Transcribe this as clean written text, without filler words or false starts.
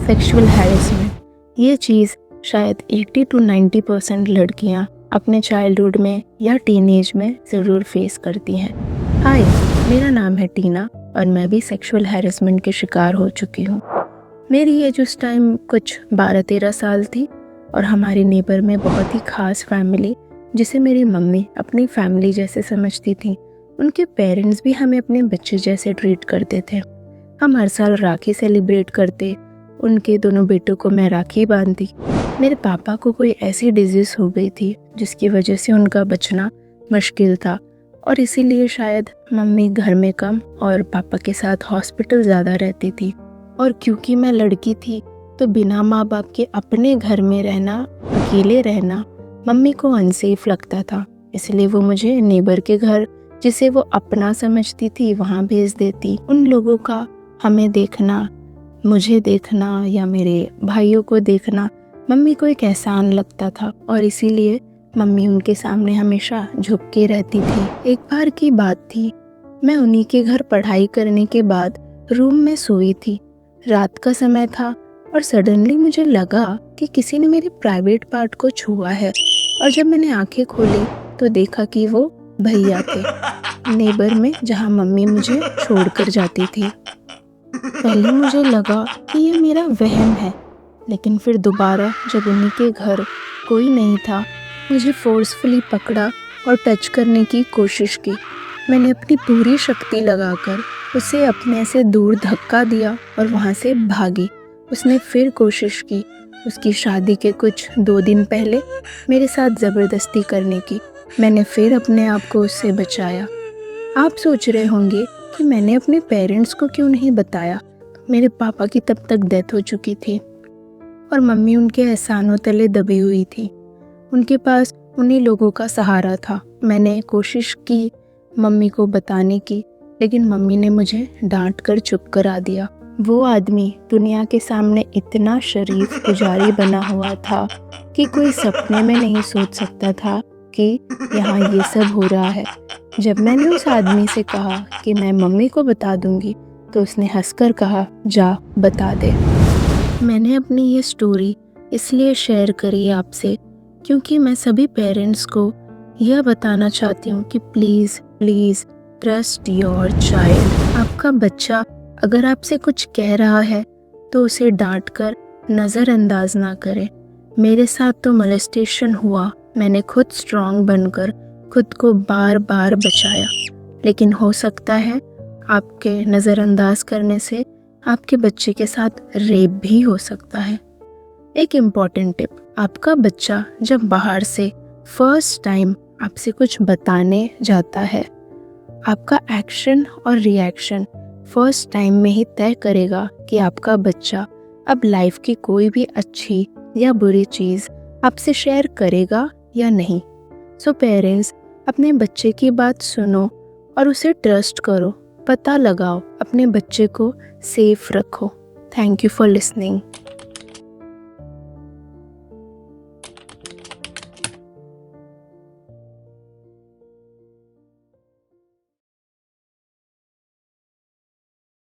Sexual harassment. ये चीज़ शायद 80 to 90% लड़कियां अपने चाइल्डहुड में या टीनेज में ज़रूर फेस करती हैं। हाय, मेरा नाम है टीना और मैं भी सेक्सुअल हैरेसमेंट के शिकार हो चुकी हूँ। मेरी एज उस टाइम कुछ 12-13 साल थी और हमारे नेबर में बहुत ही ख़ास फैमिली, जिसे मेरी मम्मी अपनी फैमिली जैसे समझती थी, उनके पेरेंट्स भी हमें अपने बच्चे जैसे ट्रीट करते थे। हम हर साल राखी सेलिब्रेट करते, उनके दोनों बेटों को मैं राखी बांधती। मेरे पापा को कोई ऐसी डिजीज़ हो गई थी जिसकी वजह से उनका बचना मुश्किल था और इसीलिए शायद मम्मी घर में कम और पापा के साथ हॉस्पिटल ज़्यादा रहती थी। और क्योंकि मैं लड़की थी तो बिना माँ बाप के अपने घर में रहना, अकेले रहना मम्मी को अनसेफ लगता था, इसलिए वो मुझे नेबर के घर, जिसे वो अपना समझती थी, वहाँ भेज देती। उन लोगों का हमें देखना, मुझे देखना या मेरे भाइयों को देखना मम्मी को एक एहसान लगता था और इसीलिए मम्मी उनके सामने हमेशा झुक के रहती थी। एक बार की बात थी, मैं उन्हीं के घर पढ़ाई करने के बाद रूम में सोई थी। रात का समय था और सडनली मुझे लगा कि किसी ने मेरे प्राइवेट पार्ट को छुआ है और जब मैंने आंखें खोली तो देखा कि वो भैया थे नेबर में, जहाँ मम्मी मुझे छोड़कर जाती थी। पहले मुझे लगा कि ये मेरा वहम है, लेकिन फिर दोबारा जब उन्हीं के घर कोई नहीं था, मुझे फोर्सफुली पकड़ा और टच करने की कोशिश की। मैंने अपनी पूरी शक्ति लगाकर उसे अपने से दूर धक्का दिया और वहाँ से भागी। उसने फिर कोशिश की, उसकी शादी के कुछ 2 दिन पहले मेरे साथ ज़बरदस्ती करने की। मैंने फिर अपने आप को उससे बचाया। आप सोच रहे होंगे कि मैंने अपने पेरेंट्स को क्यों नहीं बताया। मेरे पापा की तब तक डेथ हो चुकी थी और मम्मी उनके एहसानों तले दबी हुई थी। उनके पास उन्हीं लोगों का सहारा था। मैंने कोशिश की मम्मी को बताने की, लेकिन मम्मी ने मुझे डांट कर चुप करा दिया। वो आदमी दुनिया के सामने इतना शरीफ पुजारी बना हुआ था कि कोई सपने में नहीं सोच सकता था कि यहाँ ये सब हो रहा है। जब मैंने उस आदमी से कहा कि मैं मम्मी को बता दूंगी, तो उसने हंसकर कहा, जा बता दे। मैंने अपनी ये स्टोरी इसलिए शेयर करी आपसे क्योंकि मैं सभी पेरेंट्स को यह बताना चाहती हूँ कि please please trust your child. आपका बच्चा अगर आपसे कुछ कह रहा है तो उसे डांट कर नज़रअंदाज ना करें। मेरे साथ तो मोलेस्टेशन हुआ, मैंने खुद स्ट्रांग बनकर खुद को बार बार बचाया, लेकिन हो सकता है आपके नज़रअंदाज करने से आपके बच्चे के साथ रेप भी हो सकता है। एक इम्पॉर्टेंट टिप, आपका बच्चा जब बाहर से फर्स्ट टाइम आपसे कुछ बताने जाता है, आपका एक्शन और रिएक्शन फर्स्ट टाइम में ही तय करेगा कि आपका बच्चा अब लाइफ की कोई भी अच्छी या बुरी चीज़ आपसे शेयर करेगा या नहीं। सो पेरेंट्स, अपने बच्चे की बात सुनो और उसे ट्रस्ट करो, पता लगाओ, अपने बच्चे को सेफ रखो। Thank you for listening.